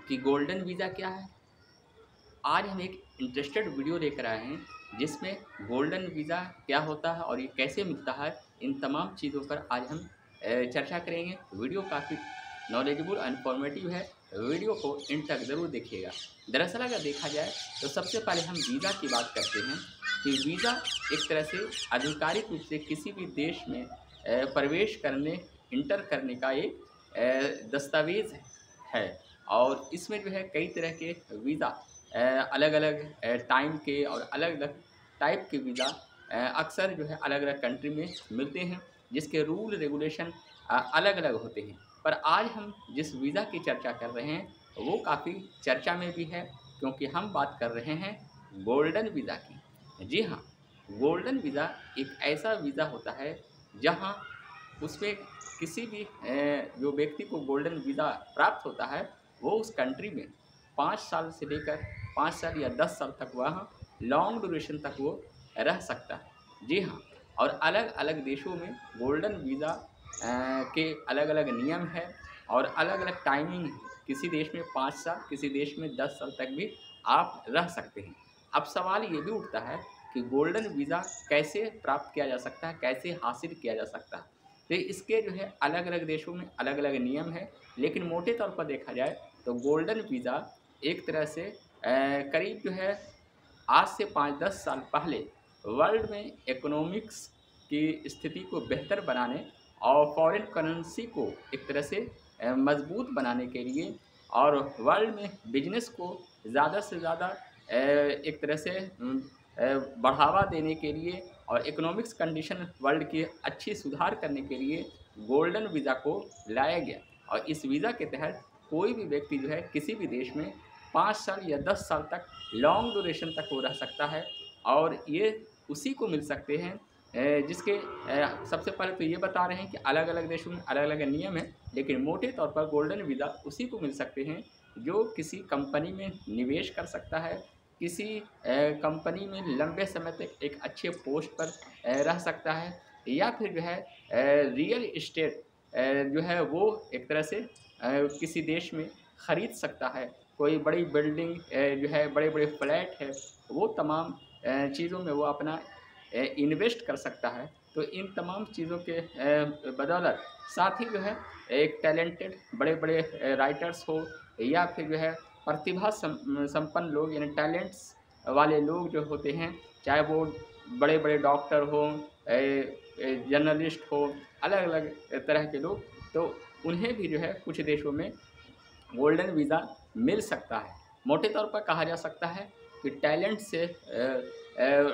कि golden visa क्या है। आज हम एक इंटरेस्टेड वीडियो लेकर आए हैं जिसमें गोल्डन वीज़ा क्या होता है और ये कैसे मिलता है, इन तमाम चीज़ों पर आज हम चर्चा करेंगे। वीडियो काफ़ी नॉलेजेबल और इन्फॉर्मेटिव है। वीडियो को एंड तक ज़रूर देखिएगा। दरअसल अगर देखा जाए तो सबसे पहले हम वीज़ा की बात करते हैं कि वीज़ा एक तरह से आधिकारिक रूप से किसी भी देश में प्रवेश करने, इंटर करने का एक दस्तावेज़ है। और इसमें जो है कई तरह के वीज़ा अलग-अलग टाइम के और अलग-अलग टाइप के वीज़ा अक्सर जो है अलग-अलग कंट्री में मिलते हैं, जिसके रूल रेगुलेशन अलग-अलग होते हैं। पर आज हम जिस वीज़ा की चर्चा कर रहे हैं, वो काफ़ी चर्चा में भी है, क्योंकि हम बात कर रहे हैं गोल्डन वीज़ा की। जी हाँ, गोल्डन वीज़ा एक ऐसा वीज़ा होता है, जहाँ उसमें किसी भी जो व्यक्ति को गोल्डन वीज़ा प्राप्त होता है, वो उस कंट्री में 5 साल से लेकर 5 साल या 10 साल तक वहाँ लॉन्ग ड्यूरेशन तक वो रह सकता है। जी हाँ, और अलग-अलग देशों में गोल्डन वीज़ा के अलग-अलग नियम हैं और अलग-अलग टाइमिंग है। किसी देश में 5 साल, किसी देश में 10 साल तक भी आप रह सकते हैं। अब सवाल ये भी उठता है कि गोल्डन वीज़ा कैसे प्राप्त किया जा सकता है, कैसे हासिल किया जा सकता है? तो इसके जो है अलग-अलग देशों में अलग-अलग नियम हैं, लेकिन मोटे तौर पर देखा जाए तो गोल्डन वीज़ा एक तरह से करीब जो है आज से 5-10 साल पहले वर्ल्ड में इकोनॉमिक्स की स्थिति को बेहतर बनाने और फॉरेन करेंसी को एक तरह से मजबूत बनाने के लिए और वर्ल्ड में बिजनेस को ज़्यादा से ज़्यादा एक तरह से बढ़ावा देने के लिए और इकोनॉमिक्स कंडीशन वर्ल्ड की अच्छी सुधार करने के लिए गोल्डन वीज़ा को लाया गया। और इस वीज़ा के तहत कोई भी व्यक्ति जो है किसी भी देश में 5 साल या 10 साल तक लॉन्ग ड्यूरेशन तक वो रह सकता है। और ये उसी को मिल सकते हैं जिसके सबसे पहले तो ये बता रहे हैं कि अलग-अलग देशों में अलग-अलग नियम हैं, लेकिन मोटे तौर पर गोल्डन वीज़ा उसी को मिल सकते हैं जो किसी कंपनी में निवेश कर सकता है, किसी कंपनी में लंबे समय तक एक अच्छे पोस्ट पर रह सकता है, या फिर जो है रियल एस्टेट जो है वो एक तरह से किसी देश में खरीद सकता है। कोई बड़ी बिल्डिंग जो है बड़े-बड़े फ्लैट है, वो तमाम चीज़ों में वो अपना इन्वेस्ट कर सकता है। तो इन तमाम चीज़ों के बदौलत साथ ही जो है एक टैलेंटेड बड़े-बड़े राइटर्स हो या फिर जो है प्रतिभा संपन्न लोग यानी टैलेंट्स वाले लोग जो होते हैं, चाहे वो बड़े-बड़े डॉक्टर हों, जर्नलिस्ट हो, अलग-अलग तरह के लोग, तो उन्हें भी जो है कुछ देशों में गोल्डन वीज़ा मिल सकता है। मोटे तौर पर कहा जा सकता है कि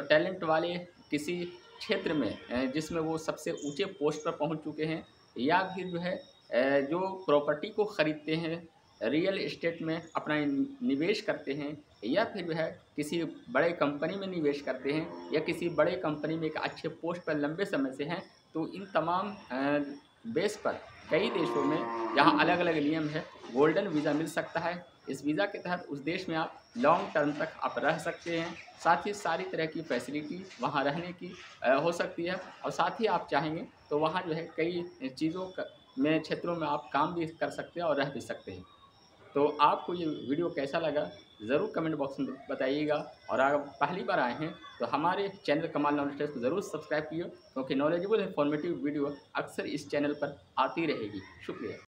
टैलेंट वाले किसी क्षेत्र में जिसमें वो सबसे ऊँचे पोस्ट पर पहुँच चुके हैं, या फिर जो है जो प्रॉपर्टी को खरीदते हैं, रियल एस्टेट में अपना निवेश करते हैं, या फिर जो है किसी बड़े कंपनी में निवेश करते हैं, या किसी बड़े कंपनी में एक अच्छे पोस्ट पर लंबे समय से हैं, तो इन तमाम बेस पर कई देशों में जहाँ अलग-अलग नियम है, गोल्डन वीज़ा मिल सकता है। इस वीज़ा के तहत उस देश में आप लॉन्ग टर्म तक आप रह सकते हैं। साथ ही सारी तरह की फैसिलिटी वहाँ रहने की हो सकती है, और साथ ही आप चाहेंगे तो वहाँ जो है कई चीज़ों क में क्षेत्रों में आप काम भी कर सकते हैं और रह भी सकते हैं। तो आपको ये वीडियो कैसा लगा, ज़रूर कमेंट बॉक्स में बताइएगा। और अगर आप पहली बार आए हैं तो हमारे चैनल कमाल नॉलेज टेस्ट को ज़रूर सब्सक्राइब कीजिए, क्योंकि नॉलेजेबल इन्फॉर्मेटिव वीडियो अक्सर इस चैनल पर आती रहेगी। शुक्रिया।